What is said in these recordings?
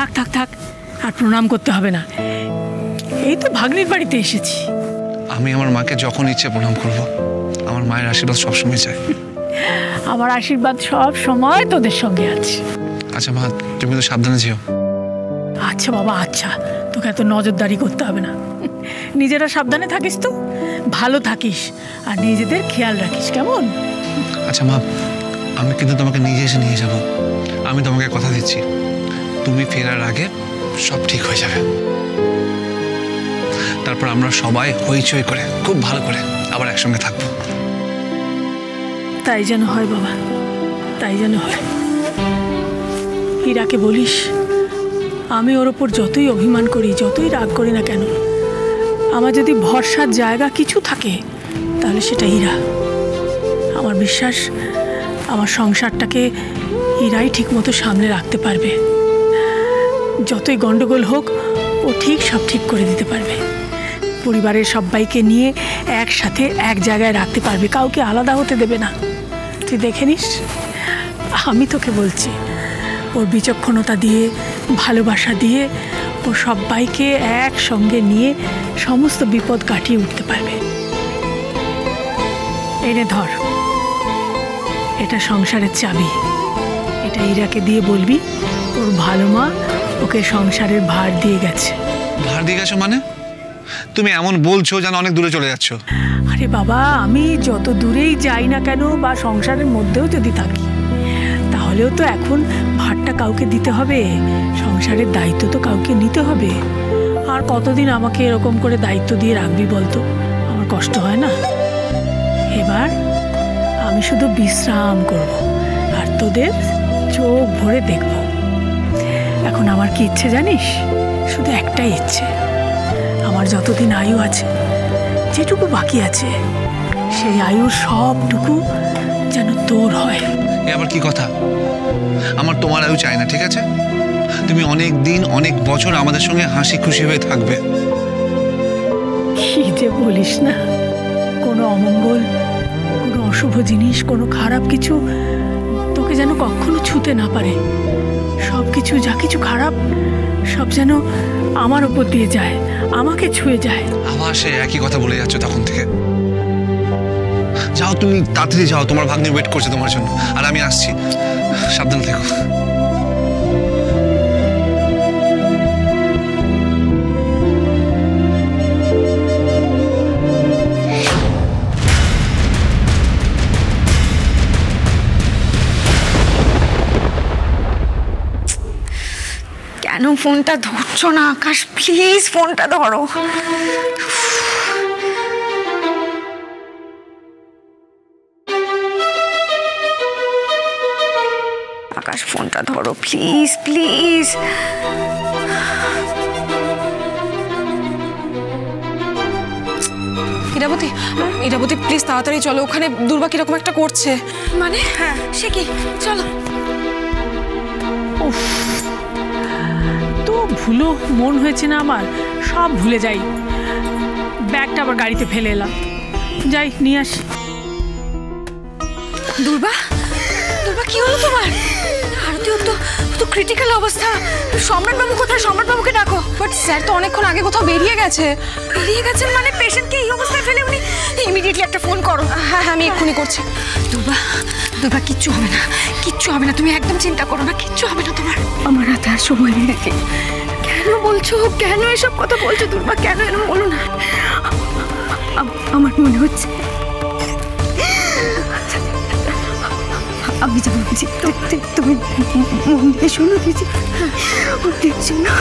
থাক থাক থাক, আর প্রণাম করতে হবে না। এই তো ভাগ্নির বাড়িতে এসেছি। আমি আমার মাকে যখন ইচ্ছে প্রণাম করব। আমার মায়ের আশীর্বাদ সবসময় চাই। আমার আশীর্বাদ সব সময় তোদের সঙ্গে আছে। আচ্ছা মা, তুমি তো সাবধানে যেও। আচ্ছা বাবা, আচ্ছা, তোকে এত নজরদারি করতে হবে না। নিজেরা সাবধানে থাকিস, তো ভালো থাকিস, আর নিজেদের খেয়াল রাখিস, কেমন? আচ্ছা মা, আমি কিন্তু তোমাকে নিজে এসে নিয়ে যাব। আমি তোমাকে কথা দিচ্ছি, তুমি ফেরার আগে সব ঠিক হয়ে যাবে। তারপর আমরা সবাই হইচই করে খুব ভালো করে আবার একসঙ্গে থাকবো। তাই যেন হয় বাবা, তাই যেন হয়। হীরাকে বলিস, আমি ওর ওপর যতই অভিমান করি, যতই রাগ করি না কেন, আমার যদি ভরসার জায়গা কিছু থাকে তাহলে সেটা হীরা। আমার বিশ্বাস আমার সংসারটাকে হীরাই ঠিক মতো সামনে রাখতে পারবে। যতই গন্ডগোল হোক, ও ঠিক সব ঠিক করে দিতে পারবে। পরিবারের সবাইকে নিয়ে একসাথে এক জায়গায় রাখতে পারবে, কাউকে আলাদা হতে দেবে না। তুই দেখে নিস, আমি তোকে বলছি, ওর বিচক্ষণতা দিয়ে, ভালোবাসা দিয়ে ও সবাইকে একসঙ্গে নিয়ে সমস্ত বিপদ কাটিয়ে উঠতে পারবে। এনে ধর, এটা সংসারের চাবি। এটা হীরাকে দিয়ে বলবি ওর ভালো মা ওকে সংসারের ভার দিয়ে গেছে। ভার দিয়ে গেছো মানে? তুমি এমন বলছো যেন অনেক দূরে চলে যাচ্ছ। আরে বাবা, আমি যত দূরেই যাই না কেন, বা সংসারের মধ্যেও যদি থাকি, তাহলেও তো এখন ভারটা কাউকে দিতে হবে। সংসারের দায়িত্ব তো কাউকে নিতে হবে। আর কতদিন আমাকে এরকম করে দায়িত্ব দিয়ে রাখবি বলতো? আমার কষ্ট হয় না? এবার আমি শুধু বিশ্রাম করব আর তোদের চোখ ভরে দেখব। এখন আমার কি ইচ্ছে জানিস? শুধু একটাই ইচ্ছে, আমার যতদিন আয়ু আছে, যেটুকু বাকি আছে, সেই আয়ুর সবটুকু যেন তোর হয়। এ আবার কি কথা? আমার তোমার আয়ু চাই না, ঠিক আছে? তুমি অনেক দিন, অনেক বছর আমাদের সঙ্গে হাসি খুশি হয়ে থাকবে। কি যে বলিস না, কোনো অমঙ্গল, কোনো অশুভ জিনিস, কোনো খারাপ কিছু তোকে যেন কখনো ছুঁতে না পারে। সব কিছু, যা কিছু খারাপ, সব যেন আমার উপর দিয়ে যায়, আমাকে ছুঁয়ে যায়। আবার সে একই কথা বলে যাচ্ছ তখন থেকে। যাও, তুমি তাড়াতাড়ি যাও, তোমার ভাগ্নি ওয়েট করছে তোমার জন্য, আর আমি আসছি। সাবধানে থেকো। কেন ফোনটা ধরছো না আকাশ? প্লিজ ফোনটা ধরো। আকাশ, ফোনটা ধরো please, please. Irabati, Irabati please তাড়াতাড়ি চলো, ওখানে দুর্বা কিরকম একটা করছে। মানে? হ্যাঁ, সে কি? চলো। তো ভুলো মন হয়েছে না আমার, সব ভুলে যাই। ব্যাগটা আবার গাড়িতে ফেলে এলাম, যাই নিয়ে আসি। দুর্বা, দুর্বা কি হলো তোমার? আরতি, ওর তো ক্রিটিক্যাল অবস্থা। সম্রাটবাবু কোথায়? সম্রাটবাবুকে ডাকো। বাট স্যার তো অনেকক্ষণ আগে কোথাও বেরিয়ে গেছে। বেরিয়ে গেছেন মানে? পেশেন্টকে এই অবস্থায় ফেলে উনি? ইমিডিয়েটলি একটা ফোন করো। হ্যাঁ হ্যাঁ, আমি এক্ষুনি করছি। দুর্বা, দুর্বা কিচ্ছু হবে না, কিচ্ছু হবে না, তুমি একদম চিন্তা করো না, কিচ্ছু হবে না তোমার। আমার হাতে আর সময় নেই নাকি? কেন বলছো, কেন এসব কথা বলছো দুর্বা? কেন এরকম বলো না? আমার মনে হচ্ছে আমি যা বলছি তুমি মন দিয়ে শোনো, কিছু শোনো।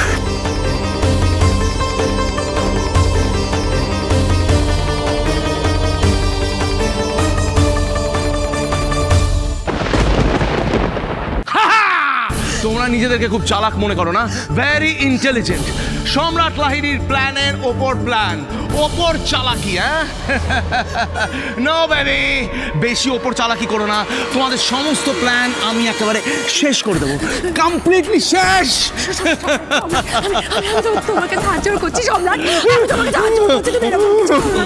তোমরা নিজেদেরকে খুব চালাক মনে করো না? Very intelligent. সম্রাট লাহিড়ীর প্ল্যানের ওপর প্ল্যান, ওপর চালাকি। হ্যাঁ নো বেবি, বেশি ওপর চালাকি করো না, তোমাদের সমস্ত প্ল্যান আমি একেবারে শেষ করে দেবো, কমপ্লিটলি শেষ। তোমাকে সাহায্য করছি সম্রাট, আমি তোমাকে সাহায্য করছি, তুমি এরকম কিছু করো না।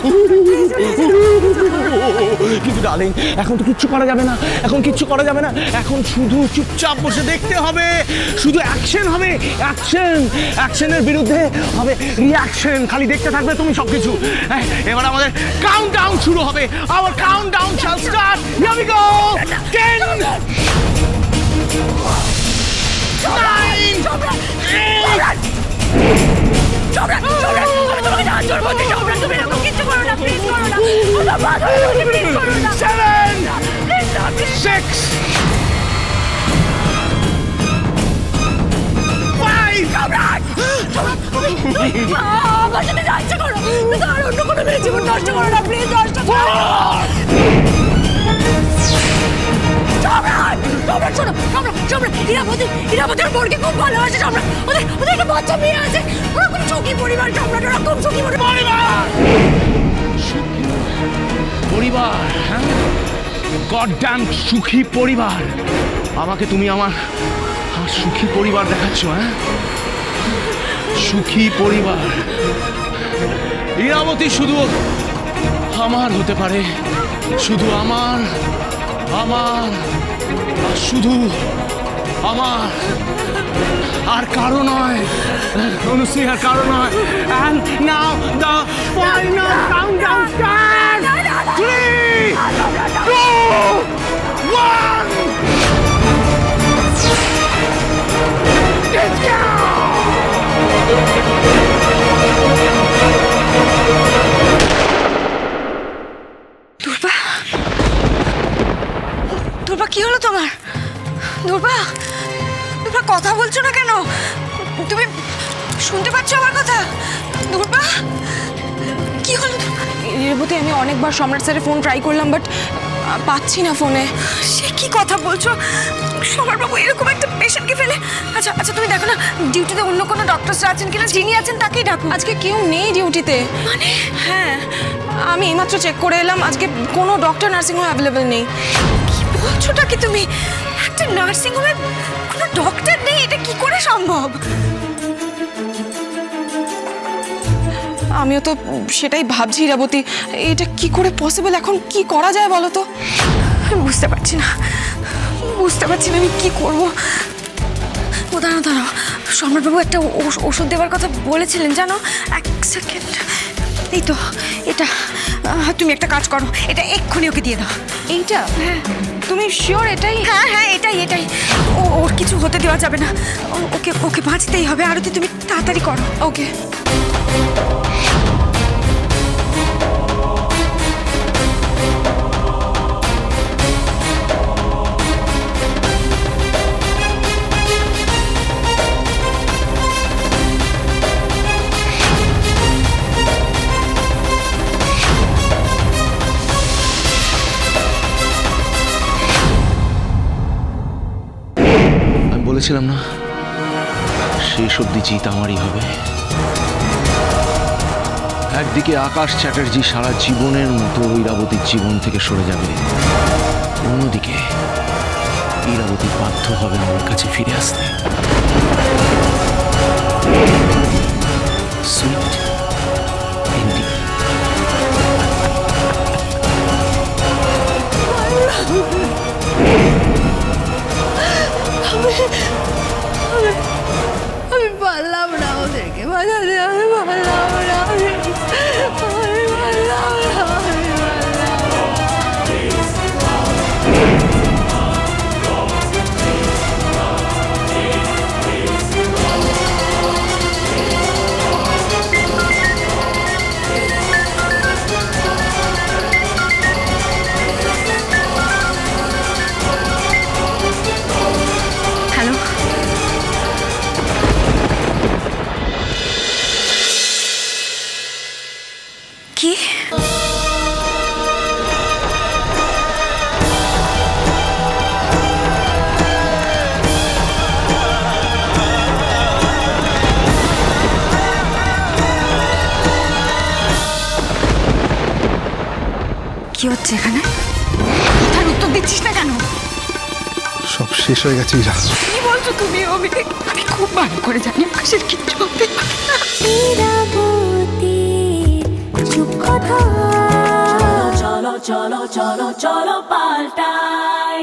কিন্তু ডার্লিং এখন তো কিচ্ছু করা যাবে না, এখন কিচ্ছু করা যাবে না, এখন শুধু চুপচাপ বসে দেখতে হবে, শুধু অ্যাকশন হবে, অ্যাকশন, অ্যাকশনের বিরুদ্ধে হবে রিঅ্যাকশন, খালি দেখতে থাকবে তুমি সবকিছু। এবার আমাদের কাউন্টডাউন শুরু হবে, our countdown shall start, here we go, 10 আমার সাথে যাচ্ছে করো, আর অন্য কোনো মেয়ে জীবন নষ্ট করো না প্লিজ, নষ্ট করো। শোনো ইরাবতীর বোনকে খুব ভালোবাসে সম্রাট, ওদের একটা বাচ্চা মেয়ে আছে, ওরা খুব সুখী পরিবার সম্রাট, ওরা খুব সুখী পরিবার। হ্যাঁ গডড্যাম সুখী পরিবার, আমাকে তুমি আমার সুখী পরিবার দেখাচ্ছ? হ্যাঁ সুখী পরিবার, ইরাবতী শুধু আমার হতে পারে, শুধু আমার, আমার, শুধু আমার, আর কারো নয় অনুশ্রী, আর কারো নয়। And now the final countdown starts. 3, 2, 1. Let's go! দুর্বা, কি হলো তোমার? দুর্বা, দুর্বা কথা বলছো না কেন? তুমি শুনতে পাচ্ছ আমার কথা? দুর্বা, কি হলো? রেবতী, আমি অনেকবার সম্রাট স্যারের ফোন ট্রাই করলাম, বাট পাচ্ছি না ফোনে। সে কি কথা বলছো? সম্রাটবাবু এরকম একটা পেশেন্টকে ফেলে? আচ্ছা আচ্ছা, তুমি দেখো না ডিউটিতে অন্য কোনো ডক্টরস আছেন কিনা, যিনি আছেন তাকেই ডাকো। আজকে কেউ নেই ডিউটিতে। মানে? হ্যাঁ, আমি এইমাত্র চেক করে এলাম, আজকে কোনো ডক্টর নার্সিংহোম অ্যাভেলেবেল নেই। কি বলছোটা কি তুমি? একটা নার্সিংহোমে কোনো ডক্টর নেই, এটা কি করে সম্ভব? আমিও তো সেটাই ভাবছি রেবতী, এটা কি করে পসিবল? এখন কি করা যায় বলো তো? বুঝতে পারছি না, বুঝতে পারছি না আমি কি করবো। ও দাঁড়াও দাঁড়াও, সম্রাটবাবু একটা ওষুধ দেওয়ার কথা বলেছিলেন জানো? এক সেকেন্ড, এই তো এটা, তুমি একটা কাজ করো, এটা এক্ষুনি ওকে দিয়ে দাও। এইটা? হ্যাঁ। তুমি শিওর এটাই? হ্যাঁ হ্যাঁ, এটাই এটাই। ওর কিছু হতে দেওয়া যাবে না, ওকে ওকে বাঁচতেই হবে। আরতি তুমি তাড়াতাড়ি করো। ওকে। বলেছিলাম না শেষ অবধি জিত আমারই হবে। একদিকে আকাশ চ্যাটার্জি সারা জীবনের মতো ইরাবতীর জীবন থেকে সরে যাবে, অন্যদিকে ইরাবতী বাধ্য হবে আমার কাছে ফিরে আসতে। Sweet ending. আমি পারলাম না ওদেরকে বাঁচাতে, আমি পারলাম না, আমি পারলাম না। হচ্ছে এখানে? কথার উত্তর দিচ্ছিস না কেন? সব শেষ হয়ে গেছে ইরা। কি বলছো তুমি? আমি খুব ভালো করে জানি আকাশের কিচ্ছু হবে না। চলো চলো চলো চলো চলো পাল্টাই।